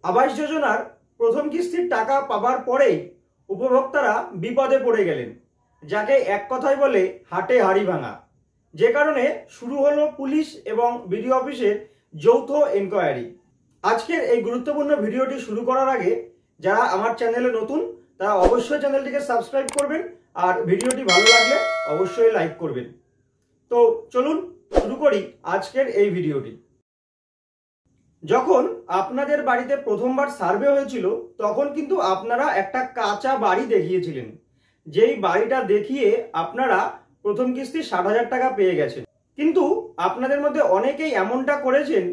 আবাস যোজনার প্রথম কিস্তির টাকা পাবার পরেই উপভোক্তারা বিপদে পড়ে গেলেন, যাকে এক কথায় বলে হাটে হাড়ি ভাঙা। যে কারণে শুরু হলো পুলিশ এবং বিডিও অফিসের যৌথ এনকোয়ারি। আজকের এই গুরুত্বপূর্ণ ভিডিওটি শুরু করার আগে যারা আমার চ্যানেলে নতুন তারা অবশ্যই চ্যানেলটিকে সাবস্ক্রাইব করবেন, আর ভিডিওটি ভালো লাগলে অবশ্যই লাইক করবেন। তো চলুন শুরু করি আজকের এই ভিডিওটি। যখন আপনাদের বাড়িতে প্রথমবার সার্ভে হয়েছিল তখন কিন্তু আপনারা একটা কাঁচা বাড়ি দেখিয়েছিলেন, যেই বাড়িটা দেখিয়ে আপনারা প্রথম কিস্তি 60,000 টাকা পেয়ে গেছেন। কিন্তু আপনাদের মধ্যে অনেকেই এমনটা করেছেন,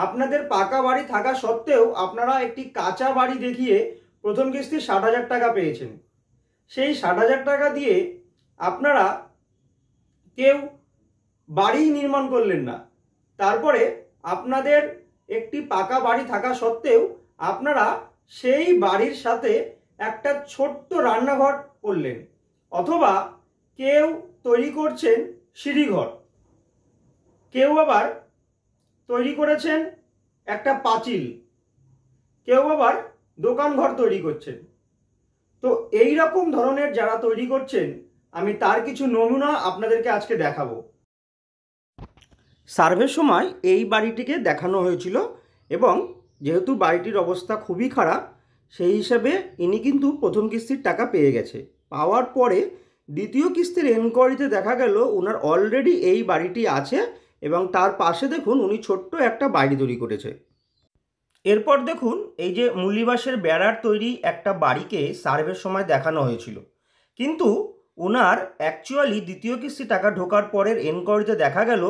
আপনাদের পাকা বাড়ি থাকা সত্ত্বেও আপনারা একটি কাঁচা বাড়ি দেখিয়ে প্রথম কিস্তি 60,000 টাকা পেয়েছেন। সেই 60,000 টাকা দিয়ে আপনারা কেউ বাড়ি নির্মাণ করলেন না। তারপরে আপনাদের একটি পাকা বাড়ি থাকা সত্ত্বেও আপনারা সেই বাড়ির সাথে একটা ছোট্ট রান্নাঘর করলেন, অথবা কেউ তৈরি করছেন সিঁড়িঘর, কেউ আবার তৈরি করেছেন একটা পাঁচিল, কেউ আবার দোকান ঘর তৈরি করছেন। তো এই রকম ধরনের যারা তৈরি করছেন আমি তার কিছু নমুনা আপনাদেরকে আজকে দেখাবো। সার্ভের সময় এই বাড়িটিকে দেখানো হয়েছিল এবং যেহেতু বাড়িটির অবস্থা খুবই খারাপ সেই হিসাবে ইনি কিন্তু প্রথম কিস্তির টাকা পেয়ে গেছে। পাওয়ার পরে দ্বিতীয় কিস্তির এনকোয়ারিতে দেখা গেল ওনার অলরেডি এই বাড়িটি আছে এবং তার পাশে দেখুন উনি ছোট্ট একটা বাড়ি তৈরি করেছে। এরপর দেখুন এই যে মুলিবাসের বেড়ার তৈরি একটা বাড়িকে সার্ভের সময় দেখানো হয়েছিল, কিন্তু ওনার অ্যাকচুয়ালি দ্বিতীয় কিস্তি টাকা ঢোকার পরের এনকোয়ারিতে দেখা গেল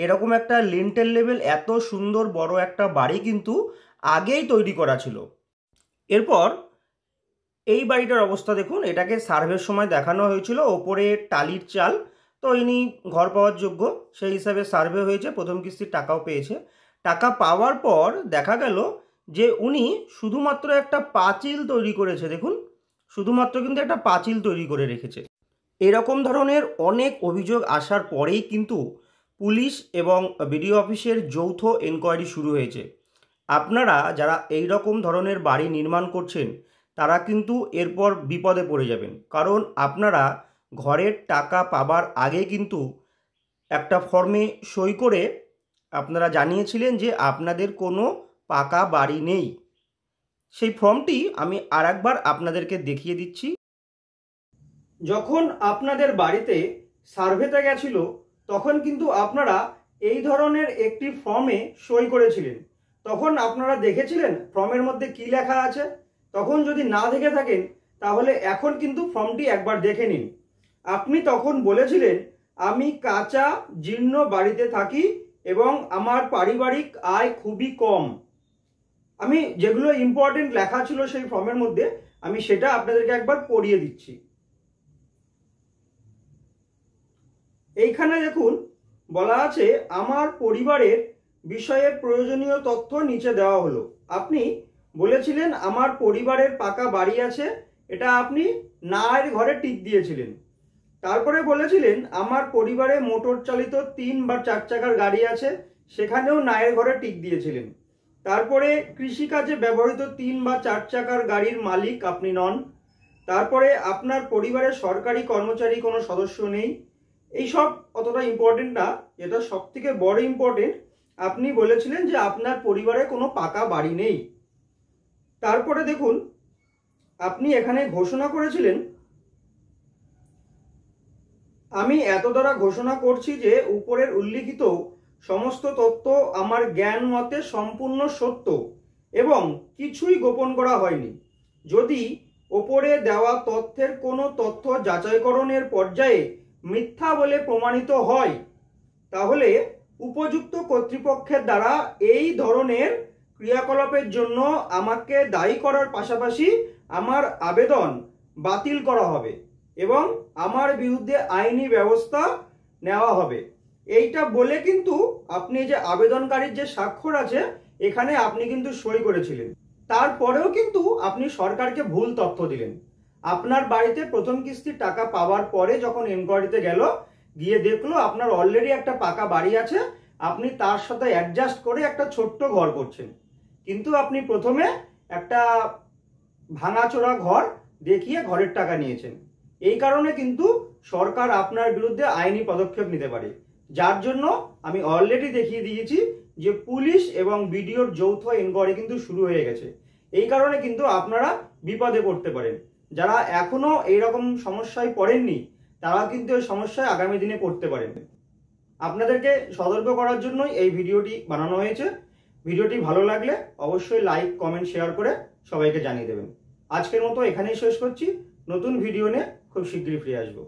এরকম একটা লিন্টেল লেভেল এত সুন্দর বড় একটা বাড়ি কিন্তু আগেই তৈরি করা ছিল। এরপর এই বাড়িটার অবস্থা দেখুন, এটাকে সার্ভের সময় দেখানো হয়েছিল ওপরে টালির চাল, তো ইনি ঘর পাওয়ার যোগ্য সেই হিসাবে সার্ভে হয়েছে, প্রথম কিস্তির টাকাও পেয়েছে। টাকা পাওয়ার পর দেখা গেল যে উনি শুধুমাত্র একটা পাঁচিল তৈরি করেছে, দেখুন শুধুমাত্র কিন্তু একটা পাঁচিল তৈরি করে রেখেছে। এরকম ধরনের অনেক অভিযোগ আসার পরেই কিন্তু পুলিশ এবং বিডিও অফিসের যৌথ এনকোয়ারি শুরু হয়েছে। আপনারা যারা এই রকম ধরনের বাড়ি নির্মাণ করছেন তারা কিন্তু এরপর বিপদে পড়ে যাবেন, কারণ আপনারা ঘরের টাকা পাবার আগে কিন্তু একটা ফর্মে সই করে আপনারা জানিয়েছিলেন যে আপনাদের কোনো পাকা বাড়ি নেই। সেই ফর্মটি আমি আরেকবার আপনাদেরকে দেখিয়ে দিচ্ছি। যখন আপনাদের বাড়িতে সার্ভেতে গেছিল তখন কিন্তু আপনারা এই ধরনের একটি ফর্মে সই করেছিলেন। তখন আপনারা দেখেছিলেন ফর্মের মধ্যে কি লেখা আছে? তখন যদি না দেখে থাকেন তাহলে এখন কিন্তু ফর্মটি একবার দেখে নিন। আপনি তখন বলেছিলেন আমি কাঁচা জীর্ণ বাড়িতে থাকি এবং আমার পারিবারিক আয় খুবই কম। আমি যেগুলো ইম্পর্টেন্ট লেখা ছিল সেই ফর্মের মধ্যে আমি সেটা আপনাদেরকে একবার পড়িয়ে দিচ্ছি। এইখানে দেখুন বলা আছে আমার পরিবারের বিষয়ে প্রয়োজনীয় তথ্য নিচে দেওয়া হলো। আপনি বলেছিলেন আমার পরিবারের পাকা বাড়ি আছে, এটা আপনি নায়ের ঘরে টিক দিয়েছিলেন। তারপরে বলেছিলেন আমার পরিবারে মোটর চালিত 3 বা 4 চাকার গাড়ি আছে, সেখানেও নায়ের ঘরে টিক দিয়েছিলেন। তারপরে কৃষিকাজে ব্যবহৃত 3 বা 4 চাকার গাড়ির মালিক আপনি নন। তারপরে আপনার পরিবারের সরকারি কর্মচারী কোনো সদস্য নেই। এইসব অতটা ইম্পর্টেন্ট না, যেটা সব থেকে বড় ইম্পর্টেন্ট আপনি বলেছিলেন যে আপনার পরিবারে কোনো পাকা বাড়ি নেই। তারপরে দেখুন আপনি এখানে ঘোষণা করেছিলেন আমি এত দ্বারা ঘোষণা করছি যে উপরের উল্লিখিত সমস্ত তথ্য আমার জ্ঞান মতে সম্পূর্ণ সত্য এবং কিছুই গোপন করা হয়নি। যদি ওপরে দেওয়া তথ্যের কোনো তথ্য যাচাইকরণের পর্যায়ে মিথ্যা বলে প্রমাণিত হয় তাহলে উপযুক্ত কর্তৃপক্ষের দ্বারা এই ধরনের ক্রিয়াকলাপের জন্য আমাকে দায়ী করার পাশাপাশি আমার আবেদন বাতিল করা হবে এবং আমার বিরুদ্ধে আইনি ব্যবস্থা নেওয়া হবে। এইটা বলে কিন্তু আপনি যে আবেদনকারীর যে স্বাক্ষর আছে এখানে আপনি কিন্তু সই করেছিলেন। তারপরেও কিন্তু আপনি সরকারকে ভুল তথ্য দিলেন। আপনার বাড়িতে প্রথম কিস্তির টাকা পাওয়ার পরে যখন এনকোয়ারিতে গেল গিয়ে দেখলো আপনার অলরেডি একটা পাকা বাড়ি আছে, আপনি তার সাথে অ্যাডজাস্ট করে একটা ছোট্ট ঘর করছেন। কিন্তু আপনি প্রথমে একটা ভাঙাচোরা ঘর দেখিয়ে ঘরের টাকা নিয়েছেন। এই কারণে কিন্তু সরকার আপনার বিরুদ্ধে আইনি পদক্ষেপ নিতে পারে, যার জন্য আমি অলরেডি দেখিয়ে দিয়েছি যে পুলিশ এবং বিডিওর যৌথ এনকোয়ারি কিন্তু শুরু হয়ে গেছে। এই কারণে কিন্তু আপনারা বিপদে পড়তে পারেন। যারা এখনো এইরকম সমস্যায় পড়েননি তারা কিন্তু এই সমস্যায় আগামী দিনে পড়তে পারেন। আপনাদেরকে সতর্ক করার জন্যই এই ভিডিওটি বানানো হয়েছে। ভিডিওটি ভালো লাগলে অবশ্যই লাইক, কমেন্ট, শেয়ার করে সবাইকে জানিয়ে দেবেন। আজকের মতো এখানেই শেষ করছি। নতুন ভিডিও নিয়ে খুব শীঘ্রই ফিরে আসবো।